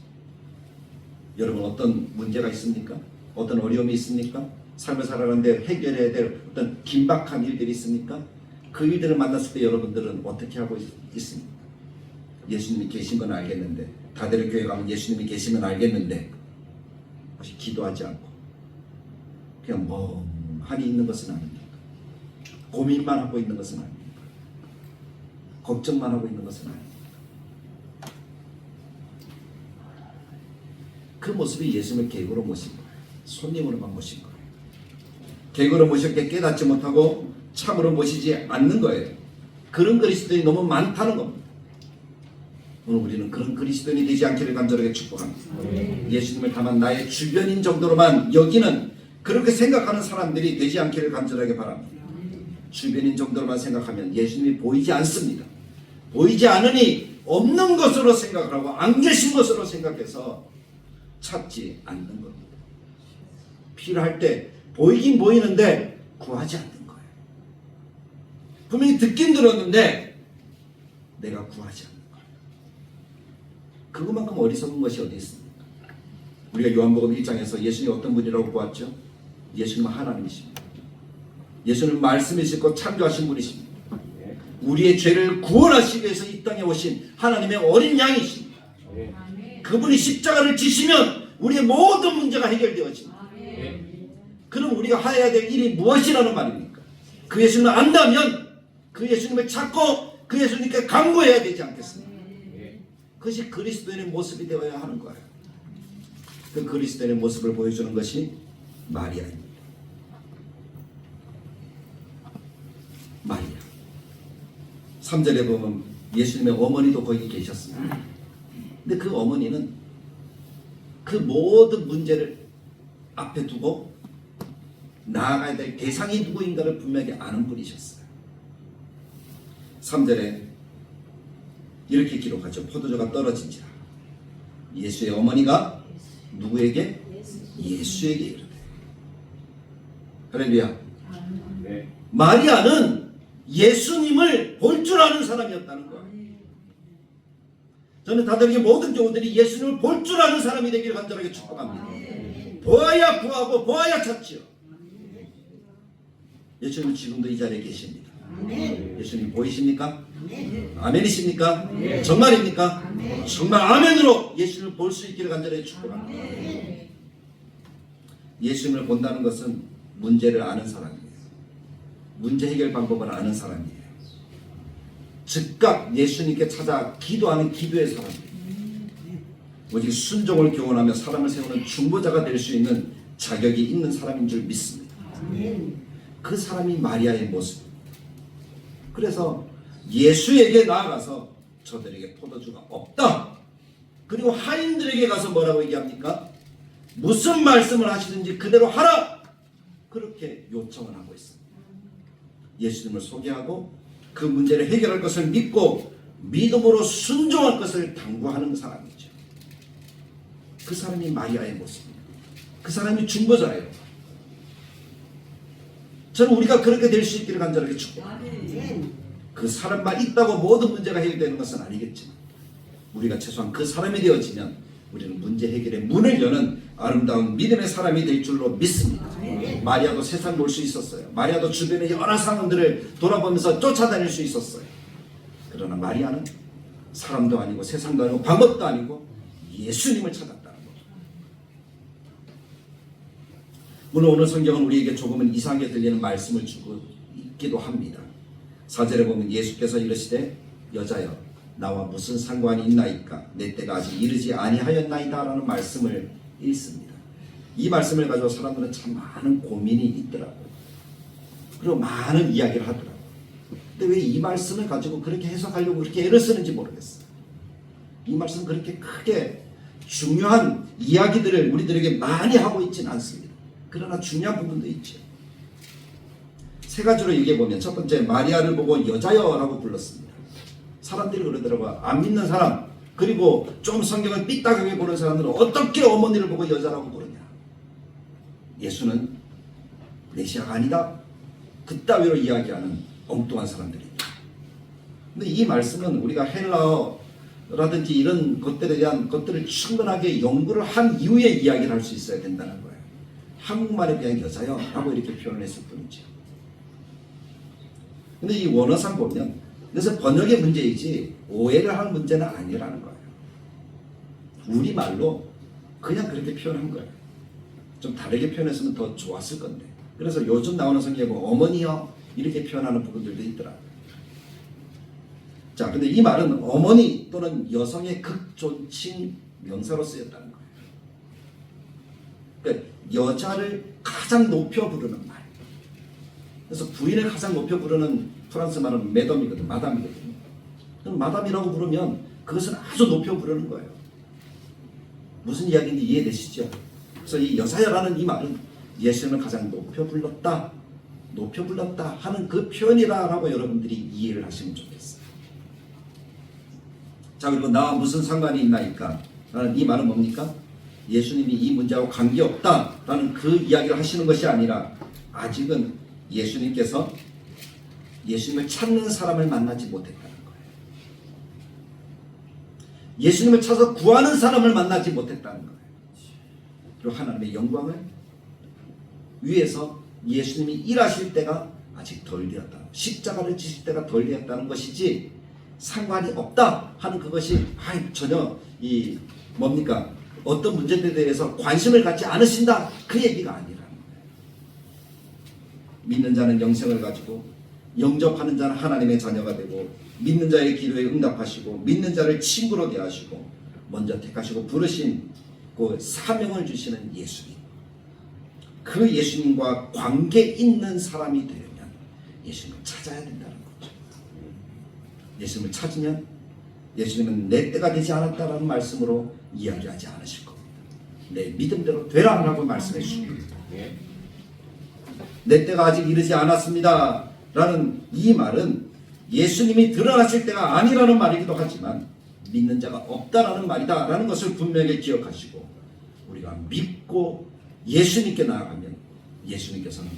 여러분, 어떤 문제가 있습니까? 어떤 어려움이 있습니까? 삶을 살아가는데 해결해야 될 어떤 긴박한 일들이 있습니까? 그 일들을 만났을 때 여러분들은 어떻게 하고 있습니까? 예수님이 계신 건 알겠는데, 다들 교회 가면 예수님이 계시면 알겠는데 혹시 기도하지 않고 그냥 멍하니 있는 것은 아닙니까? 고민만 하고 있는 것은 아닙니까? 걱정만 하고 있는 것은 아닙니까? 그 모습이 예수님을 객으로 모신 거예요. 손님으로만 모신 거예요. 객으로 모셨기에 깨닫지 못하고 참으로 모시지 않는 거예요. 그런 그리스도인이 너무 많다는 겁니다. 오늘 우리는 그런 그리스도인이 되지 않기를 간절하게 축복합니다. 예수님을 다만 나의 주변인 정도로만 여기는 그렇게 생각하는 사람들이 되지 않기를 간절하게 바랍니다. 주변인 정도로만 생각하면 예수님이 보이지 않습니다. 보이지 않으니 없는 것으로 생각하고 안 계신 것으로 생각해서 찾지 않는 겁니다. 필요할 때 보이긴 보이는데 구하지 않는 거예요. 분명히 듣긴 들었는데 내가 구하지 않는 거예요. 그것만큼 어리석은 것이 어디 있습니까? 우리가 요한복음 1장에서 예수님이 어떤 분이라고 보았죠? 예수님은 하나님이십니다. 예수님은 말씀이시고 창조하신 분이십니다. 우리의 죄를 구원하시기 위해서 이 땅에 오신 하나님의 어린 양이십니다. 그분이 십자가를 지시면 우리의 모든 문제가 해결되어집니다. 그럼 우리가 해야 될 일이 무엇이라는 말입니까? 그 예수님을 안다면 그 예수님을 찾고 그 예수님께 간구해야 되지 않겠습니까? 그것이 그리스도인의 모습이 되어야 하는 거예요. 그 그리스도인의 모습을 보여주는 것이 마리아입니다. 마리아. 3절에 보면 예수님의 어머니도 거기 계셨습니다. 근데 그 어머니는 그 모든 문제를 앞에 두고 나아가야 될 대상이 누구인가를 분명히 아는 분이셨어요. 3절에 이렇게 기록하죠. 포도주가 떨어진지라 예수의 어머니가 누구에게? 예수에게 이르되. 할렐루야. 네. 마리아는 예수님을 볼 줄 아는 사람이었다는 거예요. 저는 다들 모든 교우들이 예수님을 볼 줄 아는 사람이 되기를 간절하게 축복합니다. 보아야 구하고 보아야 찾지요. 예수님은 지금도 이 자리에 계십니다. 예수님 보이십니까? 아멘이십니까? 정말입니까? 정말 아멘으로 예수님을 볼 수 있기를 간절하게 축복합니다. 예수님을 본다는 것은 문제를 아는 사람이에요. 문제 해결 방법을 아는 사람이에요. 즉각 예수님께 찾아 기도하는 기도의 사람이에요. 오직 순종을 교훈하며 사람을 세우는 중보자가 될 수 있는 자격이 있는 사람인 줄 믿습니다. 그 사람이 마리아의 모습. 그래서 예수에게 나아가서 저들에게 포도주가 없다. 그리고 하인들에게 가서 뭐라고 얘기합니까? 무슨 말씀을 하시든지 그대로 하라. 그렇게 요청을 하고 있습니다. 예수님을 소개하고 그 문제를 해결할 것을 믿고 믿음으로 순종할 것을 당부하는 사람이죠. 그 사람이 마리아의 모습입니다. 그 사람이 중보자예요. 저는 우리가 그렇게 될 수 있기를 간절하게 축복합니다. 그 사람만 있다고 모든 문제가 해결되는 것은 아니겠지만 우리가 최소한 그 사람이 되어지면 우리는 문제 해결의 문을 여는 아름다운 믿음의 사람이 될 줄로 믿습니다. 마리아도 세상 볼 수 있었어요. 마리아도 주변의 여러 상황들을 돌아보면서 쫓아다닐 수 있었어요. 그러나 마리아는 사람도 아니고 세상도 아니고 방법도 아니고 예수님을 찾았다는 거죠. 물론 오늘 성경은 우리에게 조금은 이상하게 들리는 말씀을 주고 있기도 합니다. 4절에 보면 예수께서 이르시되 여자여 나와 무슨 상관이 있나이까 내 때가 아직 이르지 아니하였나이다 라는 말씀을 읽습니다. 이 말씀을 가지고 사람들은 참 많은 고민이 있더라고요. 그리고 많은 이야기를 하더라고요. 근데 왜 이 말씀을 가지고 그렇게 해석하려고 그렇게 애를 쓰는지 모르겠어요. 이 말씀은 그렇게 크게 중요한 이야기들을 우리들에게 많이 하고 있지는 않습니다. 그러나 중요한 부분도 있죠. 세 가지로 얘기해보면 첫 번째, 마리아를 보고 여자여라고 불렀습니다. 사람들이 그러더라고요. 안 믿는 사람, 그리고 좀 성경을 삐딱하게 보는 사람들은 어떻게 어머니를 보고 여자라고 부르냐. 예수는 메시아가 아니다. 그따위로 이야기하는 엉뚱한 사람들이다. 근데 이 말씀은 우리가 헬라어라든지 이런 것들에 대한 것들을 충분하게 연구를 한 이후에 이야기를 할 수 있어야 된다는 거예요. 한국말에 그냥 여자요 라고 이렇게 표현을 했을 뿐이죠. 근데 이 원어상 보면 그래서 번역의 문제이지 오해를 할 문제는 아니라는 거예요. 우리말로 그냥 그렇게 표현한 거예요. 좀 다르게 표현했으면 더 좋았을 건데. 그래서 요즘 나오는 성경에 보면 어머니요 이렇게 표현하는 부분들도 있더라고요. 자, 근데 이 말은 어머니 또는 여성의 극존칭 명사로 쓰였다는 거예요. 그러니까 여자를 가장 높여 부르는 말. 그래서 부인을 가장 높여 부르는 프랑스 말은 매덤이거든, 마담이거든요. 그럼 마담이라고 부르면 그것은 아주 높여 부르는 거예요. 무슨 이야기인지 이해되시죠? 그래서 이 여사야라는 이 말은 예수님을 가장 높여 불렀다 하는 그 표현이라고 여러분들이 이해를 하시면 좋겠어요. 자, 그리고 나와 무슨 상관이 있나이까 라는 이 말은 뭡니까? 예수님이 이 문제하고 관계없다라는 그 이야기를 하시는 것이 아니라 아직은 예수님께서 예수님을 찾는 사람을 만나지 못했다는 거예요. 예수님을 찾아서 구하는 사람을 만나지 못했다는 거예요. 그리고 하나님의 영광을 위해서 예수님이 일하실 때가 아직 덜 되었다. 십자가를 지실 때가 덜 되었다는 것이지 상관이 없다 하는 그것이 전혀 뭡니까? 어떤 문제에 대해서 관심을 갖지 않으신다 그 얘기가 아니라는 거예요. 믿는 자는 영생을 가지고 영접하는 자는 하나님의 자녀가 되고 믿는 자의 기도에 응답하시고 믿는 자를 친구로 대하시고 먼저 택하시고 부르신 그 사명을 주시는 예수님, 그 예수님과 관계 있는 사람이 되려면 예수님을 찾아야 된다는 거죠. 예수님을 찾으면 예수님은 내 때가 되지 않았다라는 말씀으로 이야기하지 않으실 겁니다. 내 믿음대로 되라라고 말씀해 주십니다. 내 때가 아직 이르지 않았습니다 라는 이 말은 예수님이 드러나실 때가 아니라는 말이기도 하지만 믿는 자가 없다라는 말이다 라는 것을 분명히 기억하시고 우리가 믿고 예수님께 나아가면 예수님께서는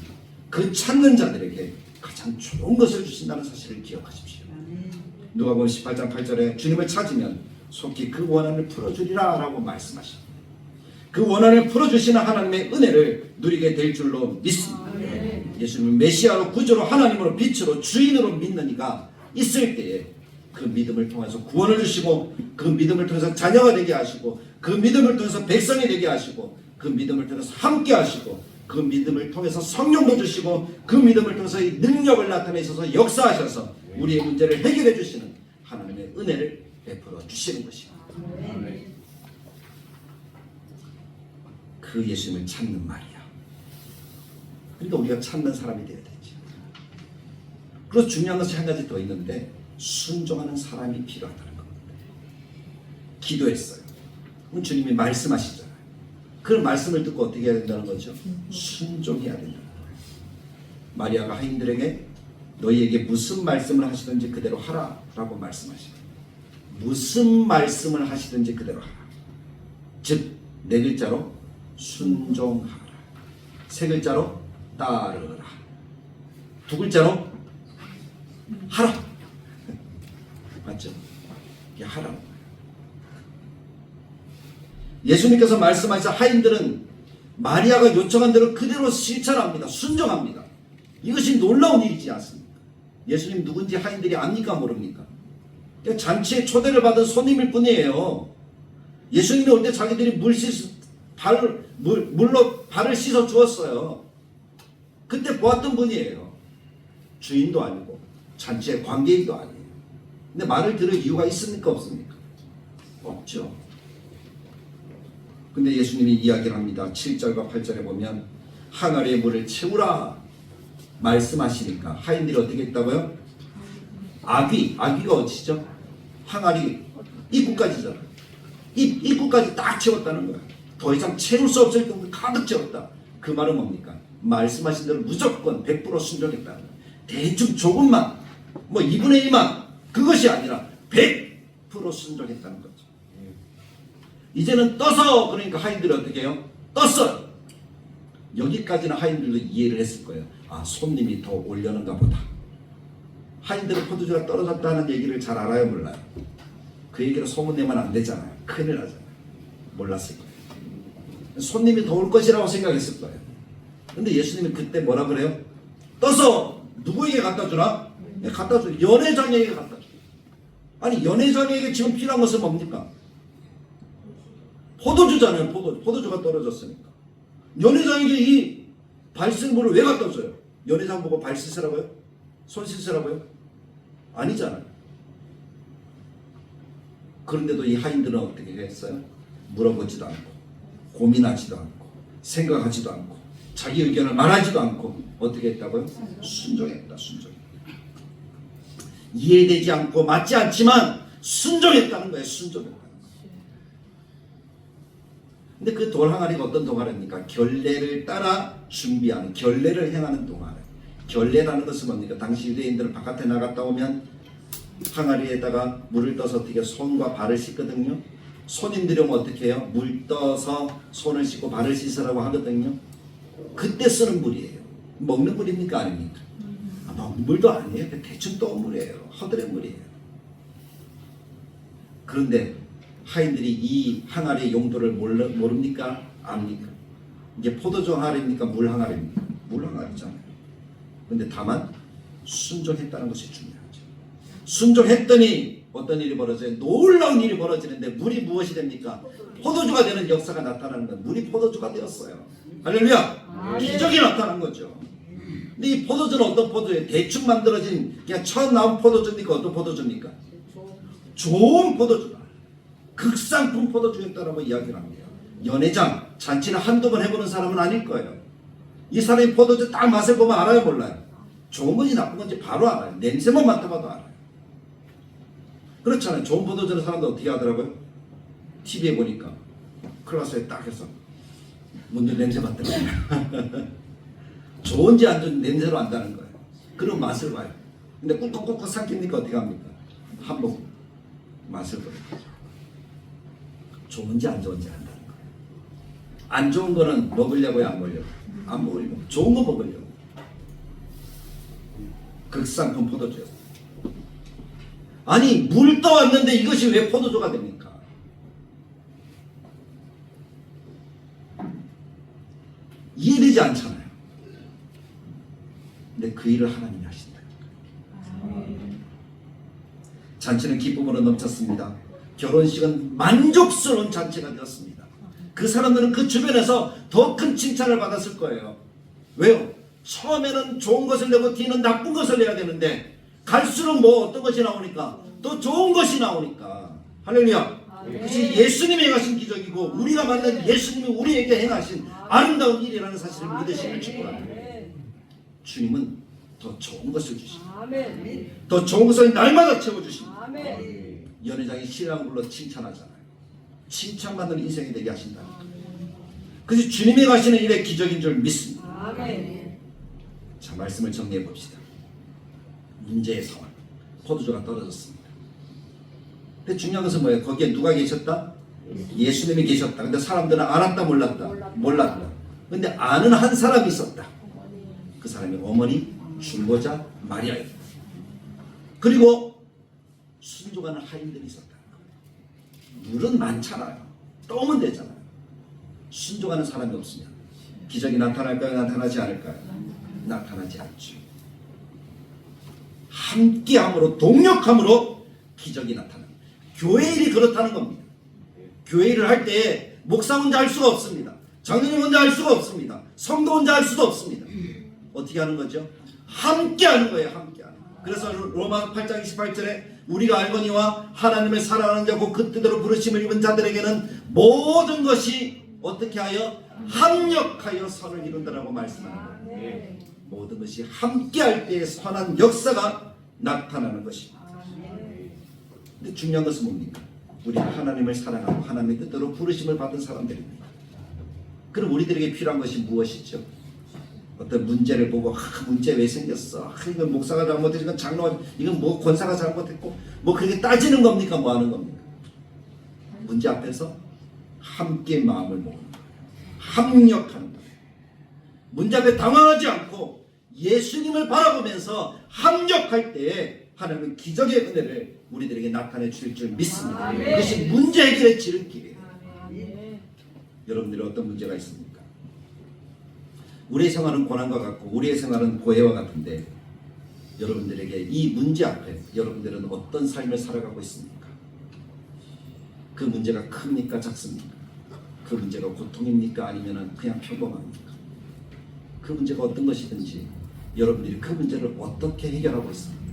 그 찾는 자들에게 가장 좋은 것을 주신다는 사실을 기억하십시오. 누가복음 18장 8절에 주님을 찾으면 속히 그 원한을 풀어주리라 라고 말씀하십니다. 그 원한을 풀어주시는 하나님의 은혜를 누리게 될 줄로 믿습니다. 예수님을 메시아로 구주로 하나님으로 빛으로 주인으로 믿는 이가 있을 때에 그 믿음을 통해서 구원을 주시고 그 믿음을 통해서 자녀가 되게 하시고 그 믿음을 통해서 백성이 되게 하시고 그 믿음을 통해서 함께 하시고 그 믿음을 통해서 성령도 주시고 그 믿음을 통해서 이 능력을 나타내셔서 역사하셔서 우리의 문제를 해결해 주시는 하나님의 은혜를 베풀어 주시는 것입니다. 그 예수님을 찾는 말이야. 그러니까 우리가 찾는 사람이 되어야 되죠. 그리고 중요한 것이 한 가지 더 있는데 순종하는 사람이 필요하다는 겁니다. 기도했어요. 그럼 주님이 말씀하시잖아요. 그 말씀을 듣고 어떻게 해야 된다는 거죠? 순종해야 된다는 거예요. 마리아가 하인들에게 너희에게 무슨 말씀을 하시든지 그대로 하라 라고 말씀하시고, 무슨 말씀을 하시든지 그대로 하라. 즉, 4글자로 순종하라, 3글자로 따르라, 2글자로 하라. 맞죠? 이게 하라는 거예요. 예수님께서 말씀하신 하인들은 마리아가 요청한 대로 그대로 실천합니다. 순종합니다. 이것이 놀라운 일이지 않습니까? 예수님 누군지 하인들이 압니까 모릅니까? 그냥 잔치에 초대를 받은 손님일 뿐이에요. 예수님이 올 때 자기들이 물로 발을 씻어 주었어요. 그때 보았던 분이에요. 주인도 아니고 잔치의 관객도 아니에요. 근데 말을 들을 이유가 있습니까 없습니까? 없죠. 근데 예수님이 이야기를 합니다. 7절과 8절에 보면 항아리에 물을 채우라 말씀하시니까 하인들이 어떻게 했다고요? 아귀가 어디죠? 항아리 입구까지잖아. 입구까지 딱 채웠다는 거야. 더 이상 채울 수 없을 정도로 가득 채웠다. 그 말은 뭡니까? 말씀하신 대로 무조건 100% 순종했다는 거야. 대충 조금만, 뭐 2분의 1만, 그것이 아니라 100% 순종했다는 거죠. 이제는 떠서, 그러니까 하인들이 어떻게 해요? 떴어요. 여기까지는 하인들도 이해를 했을 거예요. 아, 손님이 더 올려는가 보다. 하인들은 포도주가 떨어졌다는 얘기를 잘 알아요, 몰라요? 그 얘기를 소문내면 안 되잖아요. 큰일 나잖아요. 몰랐을 거예요. 손님이 더 올 것이라고 생각했을 거예요. 근데 예수님이 그때 뭐라 그래요? 떠서 누구에게 갖다 주나? 갖다 줘. 연회장에게 갖다 줘. 아니, 연회장에게 지금 필요한 것은 뭡니까? 포도주잖아요. 포도주가 떨어졌으니까. 연회장에게 이 발생물을 왜 갖다 줘요? 연회장 보고 발 씻으라고요? 손 씻으라고요? 아니잖아요. 그런데도 이 하인들은 어떻게 했어요? 물어보지도 않고, 고민하지도 않고, 생각하지도 않고, 자기 의견을 말하지도 않고 어떻게 했다고요? 순종했다. 이해되지 않고 맞지 않지만 순종했다는 거예요. 순종했다는 거예요. 근데 그 돌 항아리가 어떤 동아리입니까? 결례를 따라 준비하는, 결례를 행하는 동아리. 결례라는 것은 뭡니까? 당시 유대인들은 바깥에 나갔다 오면 항아리에다가 물을 떠서 어떻게 손과 발을 씻거든요. 손님들이 오면 어떻게 해요? 물 떠서 손을 씻고 발을 씻으라고 하거든요. 그때 쓰는 물이에요. 먹는 물입니까? 아닙니까? 먹는 물도 아니에요. 대충 떠온 물이에요. 허드렛 물이에요. 그런데 하인들이 이 항아리의 용도를 모릅니까? 압니까? 이게 포도주 항아리입니까? 물 항아리입니까? 물 항아리잖아요. 근데 다만 순종했다는 것이 중요하죠. 순종했더니 어떤 일이 벌어져요? 놀라운 일이 벌어지는데 물이 무엇이 됩니까? 포도주가 되는 역사가 나타나는 거예요. 물이 포도주가 되었어요. 할렐루야! 기적이 나타난 거죠. 근데 이 포도주는 어떤 포도예요? 대충 만들어진 그냥 처음 나온 포도주입니까? 어떤 포도주입니까? 좋은 포도주다. 극상품 포도주였다라고 이야기를 합니다. 연회장, 잔치는 한두 번 해보는 사람은 아닐 거예요. 이 사람이 포도주 딱 맛을 보면 알아요, 몰라요? 좋은 건지 나쁜 건지 바로 알아요. 냄새만 맡아봐도 알아요. 그렇잖아요. 좋은 포도주는 사람들 어떻게 하더라고요? TV에 보니까 클라스에 딱 해서 먼저 냄새 맡더라고요. 좋은지 안 좋은지 냄새로 안다는 거예요. 그런 맛을 봐요. 근데 꾹꾹꾹꾹 삼킵니까? 어떻게 합니까? 한번 맛을 보는 거죠. 좋은지 안 좋은지 안다는 거예요. 안 좋은 거는 먹으려고요? 안 먹으려고? 안 먹으려고. 좋은 거 먹으려고. 극상품 포도주였어요. 아니, 물 떠왔는데 이것이 왜 포도주가 됩니까? 이해되지 않잖아요. 근데 그 일을 하나님이 하신다. 잔치는 기쁨으로 넘쳤습니다. 결혼식은 만족스러운 잔치가 되었습니다. 그 사람들은 그 주변에서 더 큰 칭찬을 받았을 거예요. 왜요? 처음에는 좋은 것을 내고 뒤는 나쁜 것을 내야 되는데 갈수록 뭐 어떤 것이 나오니까 또 좋은 것이 나오니까. 할렐루야. 그것이 예수님이 행하신 기적이고 우리가 만난 예수님이 우리에게 행하신 아름다운 일이라는 사실을 믿으시길 축복합니다. 주님은 더 좋은 것을 주십니다. 아멘. 더 좋은 것을 날마다 채워주십니다. 아멘. 연회장이 신랑을 불러 칭찬하잖아요. 칭찬받는 인생이 되게 하신다. 그래서 주님이 가시는 일의 기적인 줄 믿습니다. 아멘. 자, 말씀을 정리해 봅시다. 문제의 상황, 포도주가 떨어졌습니다. 근데 중요한 것은 뭐예요? 거기에 누가 계셨다? 예수님이 계셨다. 근데 사람들은 알았다 몰랐다? 몰랐다. 근데 아는 한 사람이 있었다. 그 사람이 어머니 중보자 마리아입니다. 그리고 순종하는 하인들이 있었다. 물은 많잖아요. 떠오면 되잖아요. 순종하는 사람이 없으면 기적이 나타날까요? 나타나지 않을까요? 나타나지 않죠. 함께함으로, 동력함으로 기적이 나타납니다. 교회 일이 그렇다는 겁니다. 교회 일을 할 때 목사 혼자 할 수가 없습니다. 장로님 혼자 할 수가 없습니다. 성도 혼자 할 수도 없습니다. 어떻게 하는 거죠? 함께 하는 거예요. 함께 하는 거예요. 그래서 로마 8장 28절에 우리가 알거니와 하나님을 사랑하는 자고 그 뜻대로 부르심을 입은 자들에게는 모든 것이 어떻게 하여 합력하여 선을 이룬다라고 말씀하는 거예요. 모든 것이 함께 할 때의 선한 역사가 나타나는 것입니다. 근데 중요한 것은 뭡니까? 우리가 하나님을 사랑하고 하나님의 뜻대로 부르심을 받은 사람들입니다. 그럼 우리들에게 필요한 것이 무엇이죠? 어떤 문제를 보고 문제 왜 생겼어? 이건 목사가 잘못했고 이건 장로가 이건 뭐 권사가 잘못했고 뭐 그렇게 따지는 겁니까? 뭐 하는 겁니까? 문제 앞에서 함께 마음을 모으는 거예요. 합력하는 거예요. 문제 앞에 당황하지 않고 예수님을 바라보면서 합력할 때에 하나님은 기적의 은혜를 우리들에게 나타내 주실 줄 믿습니다. 그것이 문제 해결의 지름길이에요. 여러분들이 어떤 문제가 있습니까? 우리의 생활은 고난과 같고 우리의 생활은 고해와 같은데 여러분들에게 이 문제 앞에 여러분들은 어떤 삶을 살아가고 있습니까? 그 문제가 큽니까? 작습니까? 그 문제가 고통입니까? 아니면 그냥 평범합니까? 그 문제가 어떤 것이든지 여러분들이 그 문제를 어떻게 해결하고 있습니까?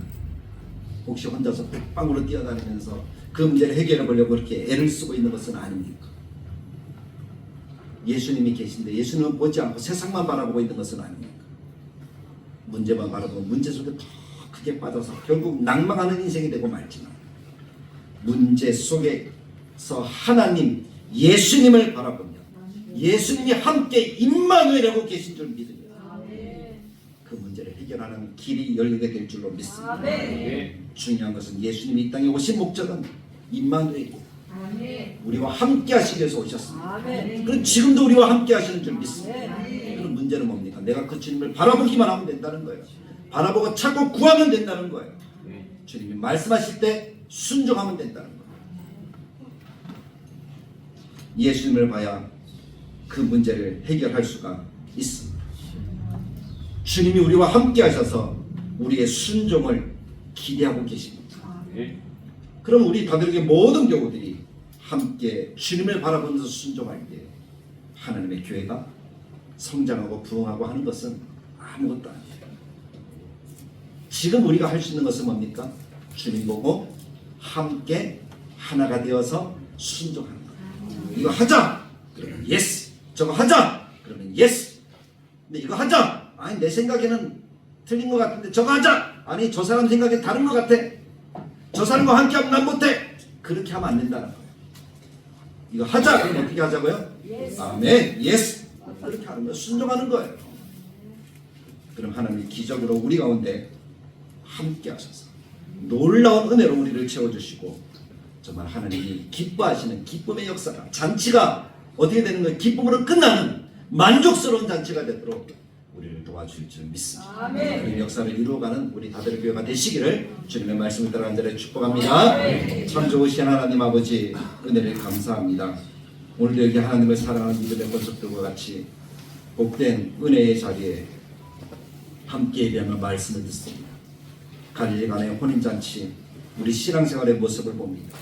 혹시 혼자서 백방으로 뛰어다니면서 그 문제를 해결해 보려고 이렇게 애를 쓰고 있는 것은 아닙니까? 예수님이 계신데 예수님은 보지 않고 세상만 바라보고 있는 것은 아닙니까? 문제만 바라보고 문제 속에 더 크게 빠져서 결국 낭망하는 인생이 되고 말지만 문제 속에서 하나님 예수님을 바라보며 예수님이 함께 임마누엘하고 계신 줄 믿으며 그 문제를 해결하는 길이 열리게 될 줄로 믿습니다. 중요한 것은 예수님이 이 땅에 오신 목적은 임마누엘이고 우리와 함께 하시기 위해서 오셨습니다. 그럼 지금도 우리와 함께 하시는 줄 믿습니다. 그럼 문제는 뭡니까? 내가 그 주님을 바라보기만 하면 된다는 거예요. 바라보고 찾고 구하면 된다는 거예요. 주님이 말씀하실 때 순종하면 된다는 거예요. 예수님을 봐야 그 문제를 해결할 수가 있습니다. 주님이 우리와 함께 하셔서 우리의 순종을 기대하고 계십니다. 그럼 우리 다들에게 모든 경우들이 함께 주님을 바라보면서 순종할 때 하나님의 교회가 성장하고 부흥하고 하는 것은 아무것도 아니에요. 지금 우리가 할 수 있는 것은 뭡니까? 주님 보고 함께 하나가 되어서 순종하는 거예요. 이거 하자! 그러면 예스! 저거 하자! 그러면 예스! 근데 이거 하자! 아니 내 생각에는 틀린 것 같은데 저거 하자! 아니 저 사람 생각에 다른 것 같아! 저 사람과 함께하면 난 못해! 그렇게 하면 안 된다는 거예요. 이거 하자! 그럼 어떻게 하자고요? 예스. 아멘! 예스! 그렇게 하는 거예요. 순종하는 거예요. 그럼 하나님이 기적으로 우리 가운데 함께 하셔서 놀라운 은혜로 우리를 채워주시고 정말 하나님이 기뻐하시는 기쁨의 역사가 잔치가 어떻게 되는 거예요? 기쁨으로 끝나는 만족스러운 잔치가 되도록 우리를 도와줄 줄 믿습니다. 그런 역사를 이루어가는 우리 다들 교회가 되시기를 주님의 말씀을 따라 간절히 축복합니다. 참 좋으신 하나님 아버지 은혜를 감사합니다. 오늘도 여기 하나님을 사랑하는 믿음의 권속들과 같이 복된 은혜의 자리에 함께 예배하며 말씀을 듣습니다. 갈릴리 가나의 혼인잔치 우리 신앙생활의 모습을 봅니다.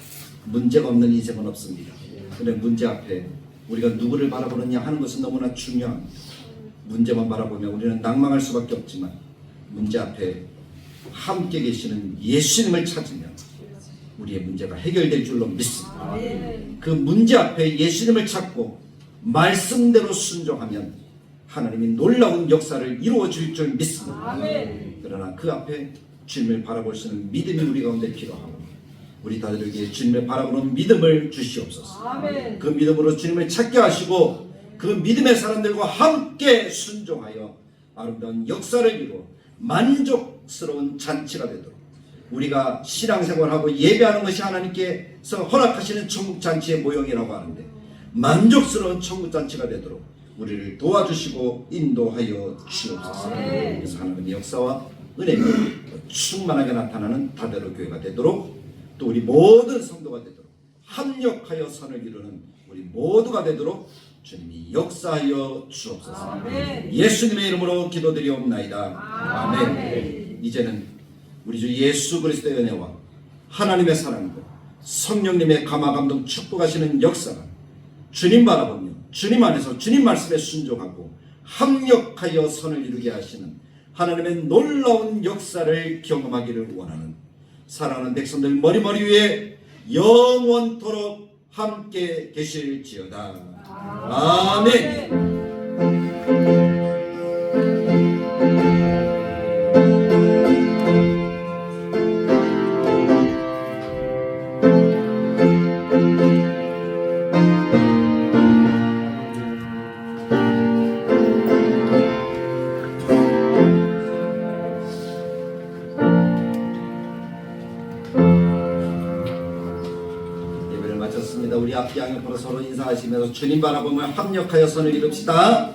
문제가 없는 인생은 없습니다. 그런데 문제 앞에 우리가 누구를 바라보느냐 하는 것은 너무나 중요합니다. 문제만 바라보면 우리는 낭망할 수밖에 없지만 문제 앞에 함께 계시는 예수님을 찾으면 우리의 문제가 해결될 줄로 믿습니다. 그 문제 앞에 예수님을 찾고 말씀대로 순종하면 하나님이 놀라운 역사를 이루어 줄 줄 믿습니다. 아멘. 그러나 그 앞에 주님을 바라볼 수 있는 믿음이 우리 가운데 필요하고 우리 다들에게 주님을 바라보는 믿음을 주시옵소서. 아멘. 그 믿음으로 주님을 찾게 하시고 그 믿음의 사람들과 함께 순종하여 아름다운 역사를 이루어 만족스러운 잔치가 되도록 우리가 신앙생활하고 예배하는 것이 하나님께서 허락하시는 천국잔치의 모형이라고 하는데 만족스러운 천국잔치가 되도록 우리를 도와주시고 인도하여 주옵소서. 그래서 하나님의 역사와 은혜가 충만하게 나타나는 다대로 교회가 되도록 또 우리 모든 성도가 되도록 합력하여 선을 이루는 우리 모두가 되도록 주님이 역사하여 주옵소서. 아멘. 예수님의 이름으로 기도드리옵나이다. 아멘. 이제는 우리 주 예수 그리스도의 은혜와 하나님의 사랑과 성령님의 감화감동 축복하시는 역사가 주님 바라보며 주님 안에서 주님 말씀에 순종하고 합력하여 선을 이루게 하시는 하나님의 놀라운 역사를 경험하기를 원하는 사랑하는 백성들 머리머리 위에 영원토록 함께 계실지어다. 아멘. 예배를 마쳤습니다. 우리 앞 양옆으로 서로 인사하시면서 주님 바라보며 합력하여 선을 이룹시다.